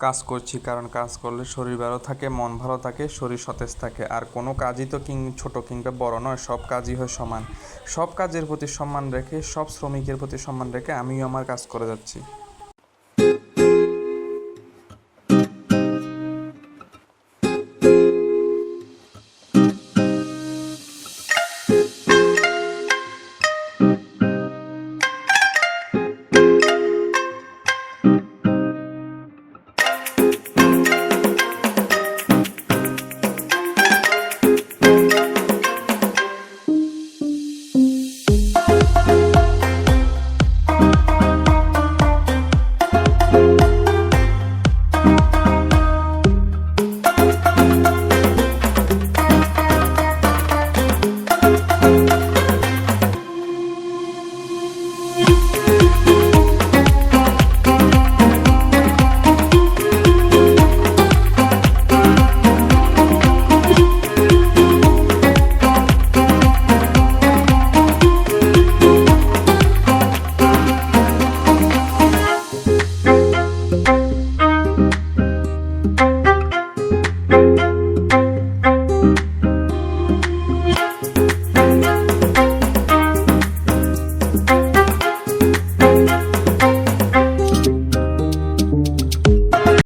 কাজ করছি, কারণ কাজ করলে শরীর ভালো থাকে, মন ভালো থাকে, শরীর সতেজ থাকে। আর কোনো কাজই তো ছোট কিংবা বড় নয়, সব কাজই হয় সমান। সব কাজের প্রতি সম্মান রেখে, সব শ্রমিকের প্রতি সম্মান রেখে আমিও আমার কাজ করে যাচ্ছি।